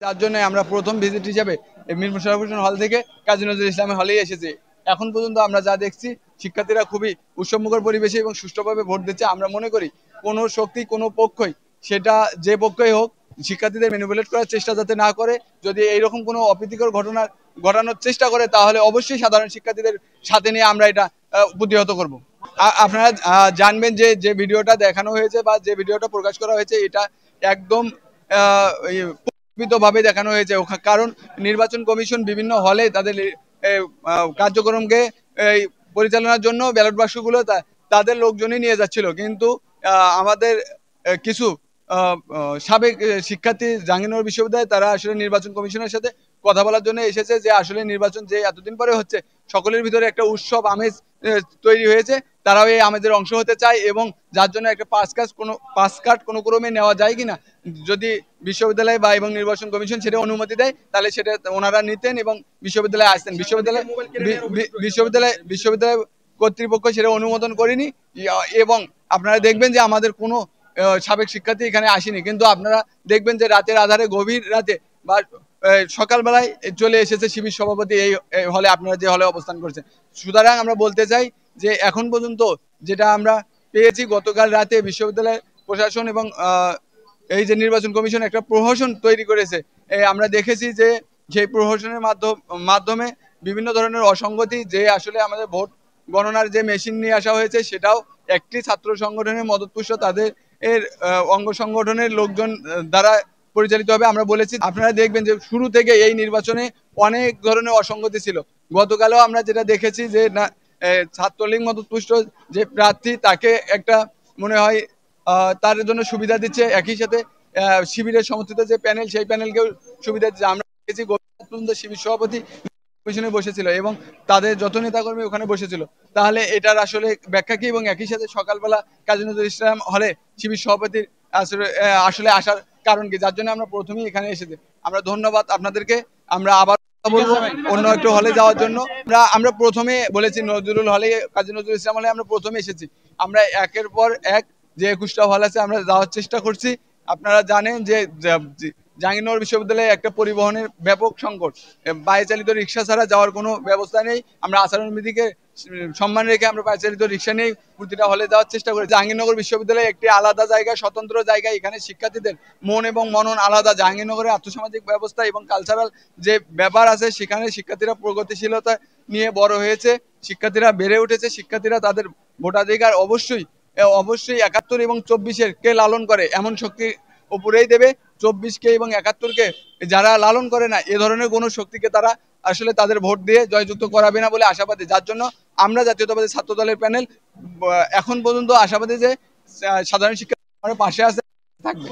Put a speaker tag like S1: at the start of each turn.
S1: যার জন্য আমরা প্রথম ভিজিট হিসেবে মীর মোশাররফ হোসেন হল থেকে কাজী নজরুল ইসলামের হলেই এসেছি। এখন পর্যন্ত আমরা যা দেখছি শিক্ষার্থীরা খুবই উৎসবমুখর পরিবেশে এবং সুষ্ঠুভাবে ভোট দিচ্ছে। আমরা মনে করি কোনো শক্তি কোনো পক্ষই, সেটা যে পক্ষই হোক, শিক্ষার্থীদের ম্যানিপুলেট করার চেষ্টা যাতে না করে। যদি এইরকম কোনো অপ্রীতিকর ঘটনা ঘটানোর চেষ্টা করে তাহলে অবশ্যই সাধারণ শিক্ষার্থীদের সাথে নিয়ে আমরা এটা প্রতিহত করব। আপনারা জানবেন যে যে ভিডিওটা দেখানো হয়েছে বা যে ভিডিওটা প্রকাশ করা হয়েছে এটা একদম ভাবে দেখানো হয়েছে। কারণ নির্বাচন কমিশন বিভিন্ন হলে তাদের কার্যক্রমকে পরিচালনার জন্য ব্যালট বাক্সগুলো তাদের লোকজনই নিয়ে যাচ্ছিল, কিন্তু আমাদের কিছু সাবেক শিক্ষার্থী জাহাঙ্গীরনগর বিশ্ববিদ্যালয়ে তারা আসলে নির্বাচন কমিশনের সাথে কথা বলার জন্য এসেছে যে আসলে নির্বাচন যে এতদিন পরে হচ্ছে সকলের ভিতরে একটা উৎসব আমেজ তৈরি হয়েছে, তারাও এই আমেজের অংশ হতে চায় এবং যার জন্য একটা পাস কার্ড কোনো ক্রমে নেওয়া যায় কিনা, যদি বিশ্ববিদ্যালয় বা এবং নির্বাচন কমিশন সেটা অনুমতি দেয় তাহলে সেটা ওনারা নিতেন এবং বিশ্ববিদ্যালয়ে আসতেন। বিশ্ববিদ্যালয় কর্তৃপক্ষ সেটা অনুমোদন করেনি এবং আপনারা দেখবেন যে আমাদের কোনো সাবেক শিক্ষার্থী এখানে আসেনি, কিন্তু আপনারা দেখবেন যে রাতের আধারে গভীর রাতে বা সকালবেলায় চলে এসেছে শিবির সভাপতি এই হলে, আপনারা যে হলে অবস্থান করছেন। সুতরাং আমরা বলতে চাই যে এখন পর্যন্ত যেটা আমরা পেয়েছি, গতকাল রাতে বিশ্ববিদ্যালয় প্রশাসন এবং এই যে নির্বাচন কমিশন একটা প্রহসন তৈরি করেছে। আমরা দেখেছি যে সেই প্রহসনের মাধ্যমে বিভিন্ন ধরনের অসঙ্গতি, যে আসলে আমাদের ভোট গণনার যে মেশিন নিয়ে আসা হয়েছে সেটাও একটি ছাত্র সংগঠনের মদতপুষ্ট তাদের অঙ্গ সংগঠনের লোকজন দ্বারা পরিচালিত হবে। আমরা বলেছি, আপনারা দেখবেন যে শুরু থেকে এই নির্বাচনে অনেক ধরনের অসঙ্গতি ছিল। গতকালও আমরা যেটা দেখেছি যে না, ছাত্রলীগ মদতপুষ্ট যে প্রার্থী তাকে একটা মনে হয় তার জন্য সুবিধা দিচ্ছে, একই সাথে শিবিরের সমর্থিত যে প্যানেল সেই প্যানেলকেও সুবিধা দিচ্ছে। আমরা দেখেছি পর্যন্ত শিবির সভাপতি কমিশনে বসেছিল এবং তাদের যত নেতাকর্মী ওখানে বসেছিল। তাহলে এটার আসলে ব্যাখ্যা কি? এবং একই সাথে সকালবেলা কাজী নজরুল ইসলাম হলে শিবির সভাপতির আসলে আসার কারণ কি, যার জন্য আমরা প্রথমেই এখানে এসেছি। আমরা ধন্যবাদ আপনাদেরকে। আমরা আবার বলবো অন্য একটু হলে যাওয়ার জন্য। আমরা প্রথমে বলেছি নজরুল হলে, কাজী নজরুল ইসলাম হলে আমরা প্রথমে এসেছি। আমরা একের পর এক যে 21টা হল আছে আমরা যাওয়ার চেষ্টা করছি। আপনারা জানেন যে জাহাঙ্গীরনগর বিশ্ববিদ্যালয়ে একটা পরিবহনের ব্যাপক সংকট, পায়ে চালিত রিক্সা ছাড়া যাওয়ার কোনো ব্যবস্থা নেই। আমরা আচরণবিধিকে সম্মান রেখে আমরা পায়ে চালিত রিক্সা নিয়ে প্রতিটা হলে যাওয়ার চেষ্টা করি। জাহাঙ্গীরনগর বিশ্ববিদ্যালয় একটি আলাদা জায়গা, স্বতন্ত্র জায়গা। এখানে শিক্ষার্থীদের মন এবং মনন আলাদা। জাহাঙ্গীরনগরের আর্থসামাজিক ব্যবস্থা এবং কালচারাল যে ব্যাপার আছে, সেখানে শিক্ষার্থীরা প্রগতিশীলতা নিয়ে বড় হয়েছে, শিক্ষার্থীরা বেড়ে উঠেছে, শিক্ষার্থীরা তাদের ভোটাধিকার অবশ্যই 71 এবং 24-এর কে লালন করে এমন শক্তি উপরেই দেবে। 24-কে এবং 71-কে যারা লালন করে না, এ ধরনের কোনো শক্তিকে তারা আসলে তাদের ভোট দিয়ে জয়যুক্ত করাবে না বলে আশাবাদী। যার জন্য আমরা জাতীয়তাবাদী ছাত্র দলের প্যানেল এখন পর্যন্ত আশাবাদী যে সাধারণ শিক্ষার্থীরা পাশে আছে, থাকবে।